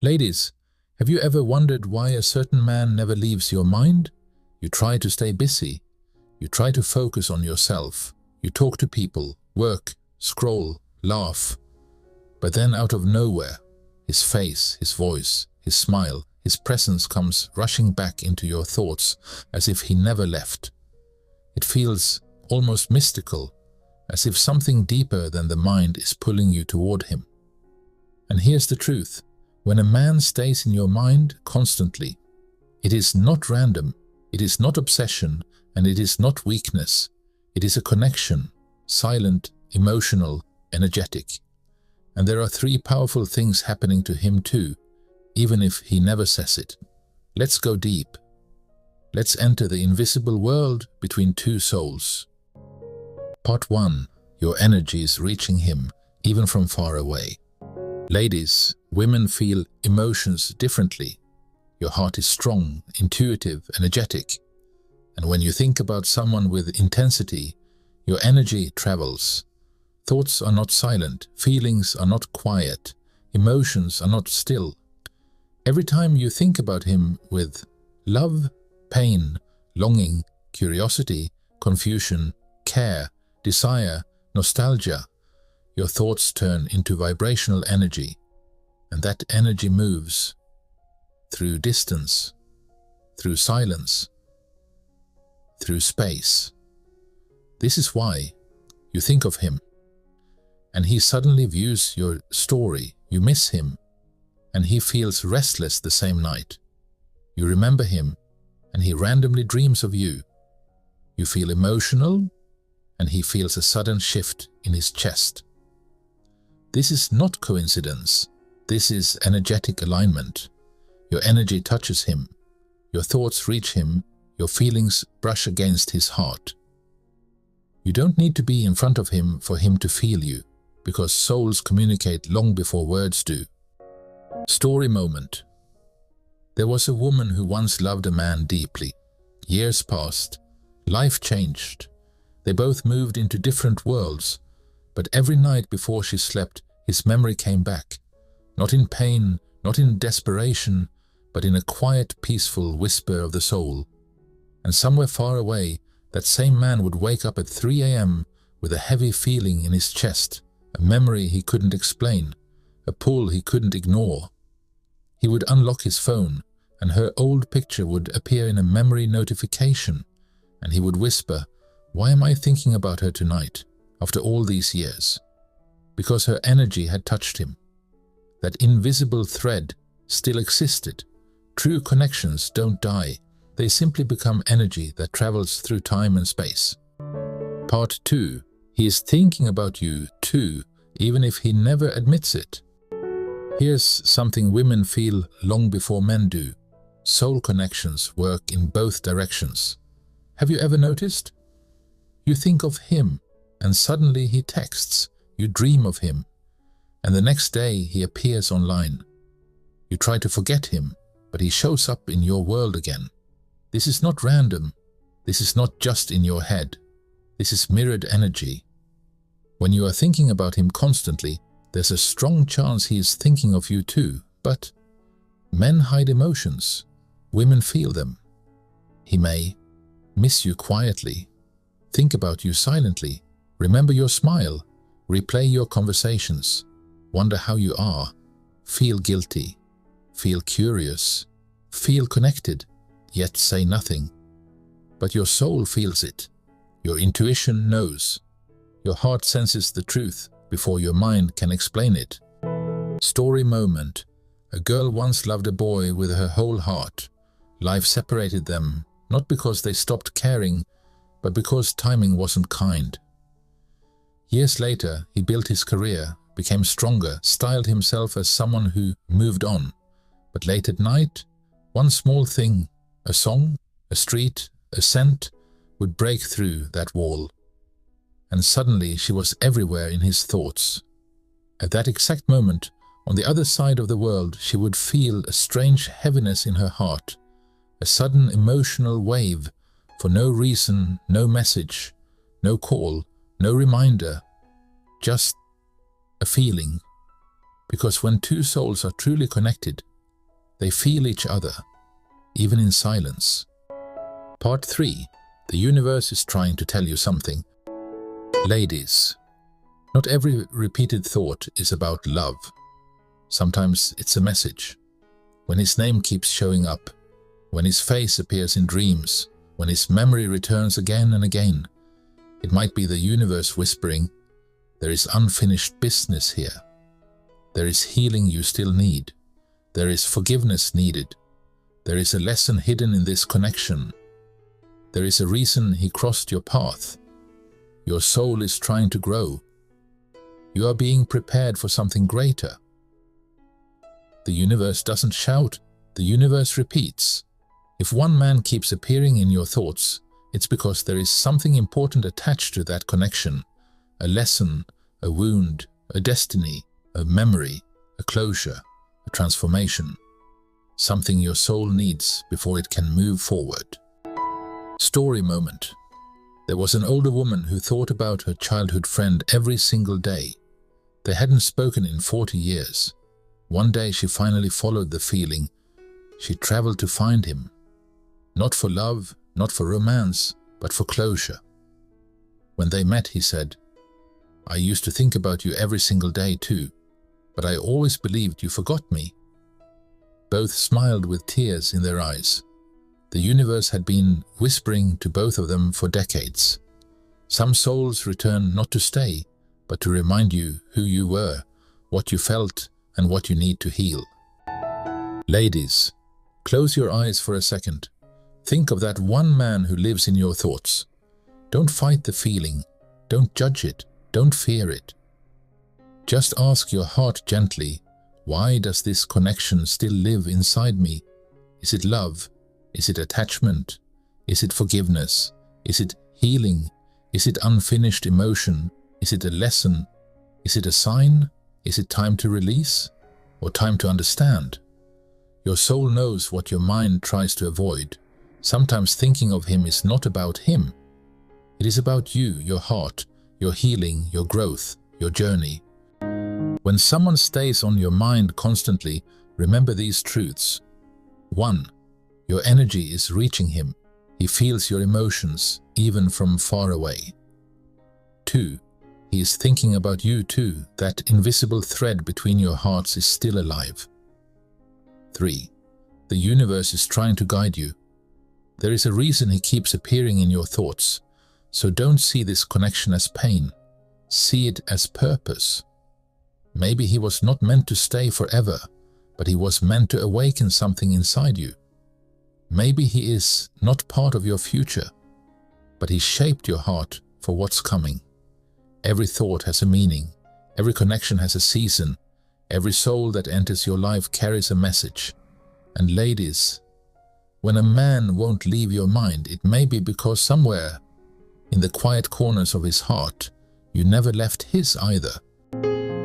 Ladies, have you ever wondered why a certain man never leaves your mind? You try to stay busy. You try to focus on yourself. You talk to people, work, scroll, laugh. But then out of nowhere, his face, his voice, his smile, his presence comes rushing back into your thoughts as if he never left. It feels almost mystical, as if something deeper than the mind is pulling you toward him. And here's the truth. When a man stays in your mind constantly, it is not random, it is not obsession, and it is not weakness. It is a connection, silent, emotional, energetic. And there are three powerful things happening to him too, even if he never says it. Let's go deep. Let's enter the invisible world between two souls. Part 1. Your energy is reaching him, even from far away. Ladies, women feel emotions differently. Your heart is strong, intuitive, energetic. And when you think about someone with intensity, your energy travels. Thoughts are not silent, feelings are not quiet, emotions are not still. Every time you think about him with love, pain, longing, curiosity, confusion, care, desire, nostalgia, your thoughts turn into vibrational energy, and that energy moves through distance, through silence, through space. This is why you think of him, and he suddenly views your story. You miss him, and he feels restless the same night. You remember him, and he randomly dreams of you. You feel emotional, and he feels a sudden shift in his chest. This is not coincidence. This is energetic alignment. Your energy touches him. Your thoughts reach him. Your feelings brush against his heart. You don't need to be in front of him for him to feel you, because souls communicate long before words do. Story moment. There was a woman who once loved a man deeply. Years passed. Life changed. They both moved into different worlds, but every night before she slept, his memory came back. Not in pain, not in desperation, but in a quiet, peaceful whisper of the soul. And somewhere far away, that same man would wake up at 3 a.m. with a heavy feeling in his chest, a memory he couldn't explain, a pull he couldn't ignore. He would unlock his phone, and her old picture would appear in a memory notification, and he would whisper, "Why am I thinking about her tonight, after all these years?" Because her energy had touched him. That invisible thread still existed. True connections don't die. They simply become energy that travels through time and space. Part 2. He is thinking about you too, even if he never admits it. Here's something women feel long before men do. Soul connections work in both directions. Have you ever noticed? You think of him, and suddenly he texts. You dream of him, and the next day he appears online. You try to forget him, but he shows up in your world again. This is not random. This is not just in your head. This is mirrored energy. When you are thinking about him constantly, there's a strong chance he is thinking of you too. But men hide emotions. Women feel them. He may miss you quietly, think about you silently, remember your smile, replay your conversations, wonder how you are, feel guilty, feel curious, feel connected, yet say nothing. But your soul feels it. Your intuition knows. Your heart senses the truth before your mind can explain it. Story moment. A girl once loved a boy with her whole heart. Life separated them, not because they stopped caring, but because timing wasn't kind. Years later, he built his career, became stronger, styled himself as someone who moved on. But late at night, one small thing, a song, a street, a scent, would break through that wall. And suddenly she was everywhere in his thoughts. At that exact moment, on the other side of the world, she would feel a strange heaviness in her heart, a sudden emotional wave, for no reason, no message, no call, no reminder, just a feeling. Because when two souls are truly connected, They feel each other, even in silence. Part 3. The universe is trying to tell you something. Ladies, not every repeated thought is about love. Sometimes it's a message. When his name keeps showing up, when his face appears in dreams, when his memory returns again and again, it might be the universe whispering, there is unfinished business here. There is healing you still need. There is forgiveness needed. There is a lesson hidden in this connection. There is a reason he crossed your path. Your soul is trying to grow. You are being prepared for something greater. The universe doesn't shout, the universe repeats. If one man keeps appearing in your thoughts, it's because there is something important attached to that connection. A lesson, a wound, a destiny, a memory, a closure, a transformation. Something your soul needs before it can move forward. Story moment. There was an older woman who thought about her childhood friend every single day. They hadn't spoken in 40 years. One day she finally followed the feeling. She traveled to find him. Not for love, not for romance, but for closure. When they met, he said, "I used to think about you every single day too, but I always believed you forgot me." Both smiled with tears in their eyes. The universe had been whispering to both of them for decades. Some souls return not to stay, but to remind you who you were, what you felt, and what you need to heal. Ladies, close your eyes for a second. Think of that one man who lives in your thoughts. Don't fight the feeling. Don't judge it. Don't fear it. Just ask your heart gently, why does this connection still live inside me? Is it love? Is it attachment? Is it forgiveness? Is it healing? Is it unfinished emotion? Is it a lesson? Is it a sign? Is it time to release? Or time to understand? Your soul knows what your mind tries to avoid. Sometimes thinking of him is not about him. It is about you, your heart, your healing, your growth, your journey. When someone stays on your mind constantly, remember these truths. 1. Your energy is reaching him. He feels your emotions, even from far away. 2. He is thinking about you too. That invisible thread between your hearts is still alive. 3. The universe is trying to guide you. There is a reason he keeps appearing in your thoughts, so don't see this connection as pain. See it as purpose. Maybe he was not meant to stay forever, but he was meant to awaken something inside you. Maybe he is not part of your future, but he shaped your heart for what's coming. Every thought has a meaning. Every connection has a season. Every soul that enters your life carries a message. And ladies, when a man won't leave your mind, it may be because somewhere in the quiet corners of his heart, you never left his either.